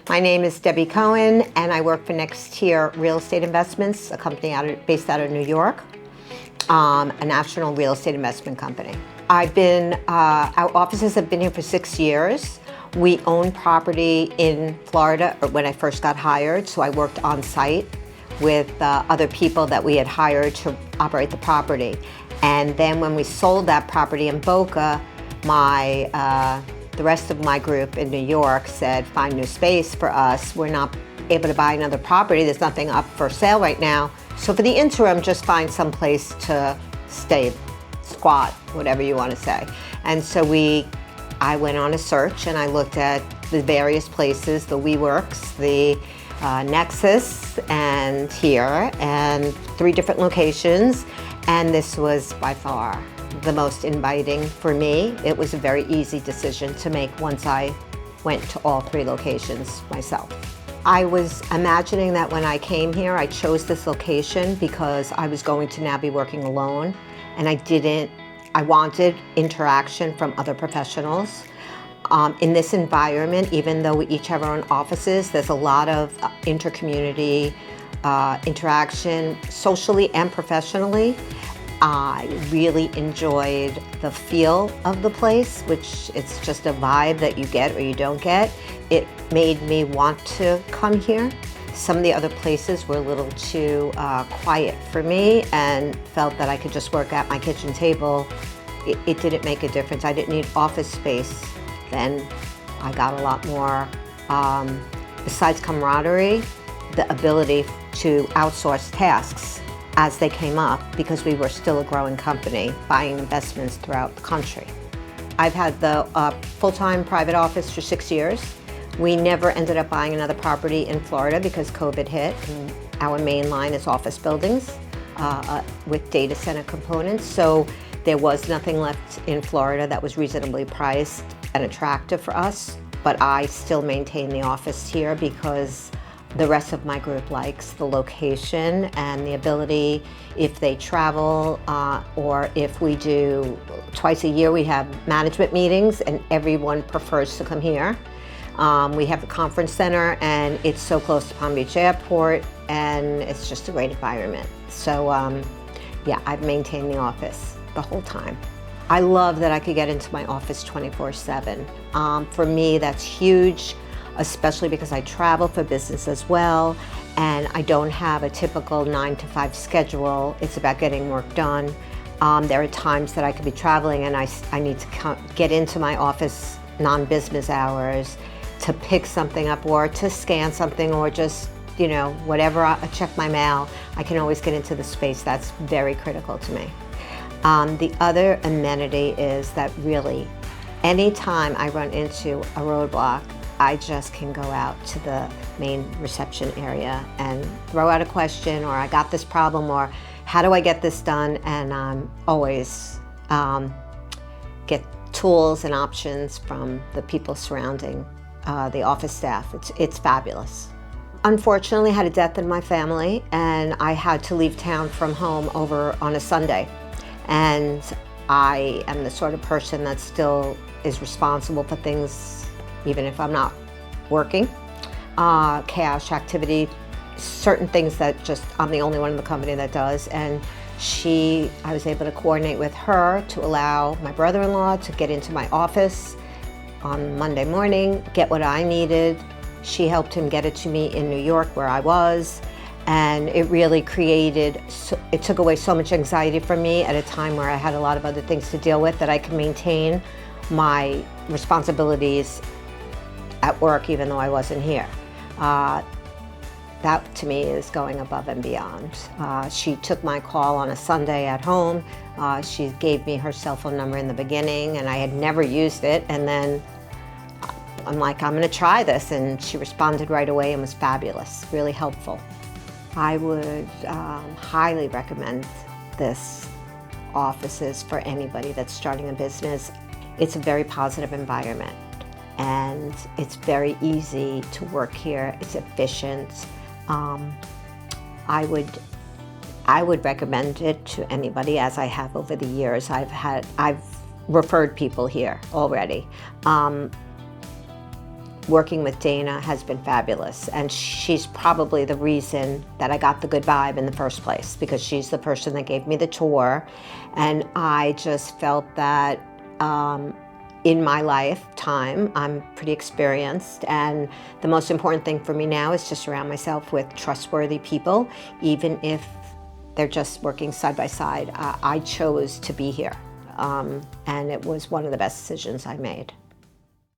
My name is Debbie Cohen, and I work for Next Tier Real Estate Investments, a company based out of New York, a national real estate investment company. Our offices have been here for 6 years. We own property in Florida when I first got hired, so I worked on site with other people that we had hired to operate the property. And then when we sold that property in Boca, the rest of my group in New York said, find new space for us. We're not able to buy another property. There's nothing up for sale right now. So for the interim, just find some place to stay, squat, whatever you want to say. And so I went on a search and I looked at the various places, the WeWorks, the Nexus, and here, and 3 different locations. And this was by far the most inviting for me. It was a very easy decision to make once I went to all 3 locations myself. I was imagining that when I came here, I chose this location because I was going to now be working alone, and I wanted interaction from other professionals. In this environment, even though we each have our own offices, there's a lot of inter-community interaction, socially and professionally. I really enjoyed the feel of the place, which it's just a vibe that you get or you don't get. It made me want to come here. Some of the other places were a little too quiet for me, and felt that I could just work at my kitchen table. It didn't make a difference. I didn't need office space. Then I got a lot more, besides camaraderie, the ability to outsource tasks as they came up, because we were still a growing company buying investments throughout the country. I've had the full-time private office for 6 years. We never ended up buying another property in Florida because COVID hit, and our main line is office buildings with data center components. So there was nothing left in Florida that was reasonably priced and attractive for us, but I still maintain the office here because the rest of my group likes the location and the ability, if they travel or if we do twice a year, we have management meetings and everyone prefers to come here. We have the conference center and it's so close to Palm Beach Airport, and it's just a great environment. So yeah, I've maintained the office the whole time. I love that I could get into my office 24/7. For me, that's huge, especially because I travel for business as well, and I don't have a typical 9-to-5 schedule. It's about getting work done. There are times that I could be traveling and I need to get into my office non-business hours to pick something up or to scan something or just, whatever, I check my mail. I can always get into the space. That's very critical to me. The other amenity is that really, anytime I run into a roadblock, I just can go out to the main reception area and throw out a question, or I got this problem, or how do I get this done? And always get tools and options from the people surrounding the office staff. It's fabulous. Unfortunately, I had a death in my family, and I had to leave town from home over on a Sunday. And I am the sort of person that still is responsible for things even if I'm not working, cash, activity, certain things that just, I'm the only one in the company that does. And I was able to coordinate with her to allow my brother-in-law to get into my office on Monday morning, get what I needed. She helped him get it to me in New York where I was. And it really it took away so much anxiety from me at a time where I had a lot of other things to deal with, that I can maintain my responsibilities at work even though I wasn't here. That to me is going above and beyond. She took my call on a Sunday at home. She gave me her cell phone number in the beginning, and I had never used it, and then I'm like, I'm gonna try this, and she responded right away and was fabulous, really helpful. I would highly recommend this offices for anybody that's starting a business. It's a very positive environment, and it's very easy to work here. It's efficient. I would recommend it to anybody, as I have over the years. I've referred people here already. working with Dana has been fabulous, and she's probably the reason that I got the good vibe in the first place, because she's the person that gave me the tour, and I just felt that in my lifetime I'm pretty experienced, and the most important thing for me now is to surround myself with trustworthy people, even if they're just working side by side. I chose to be here, and it was one of the best decisions I made.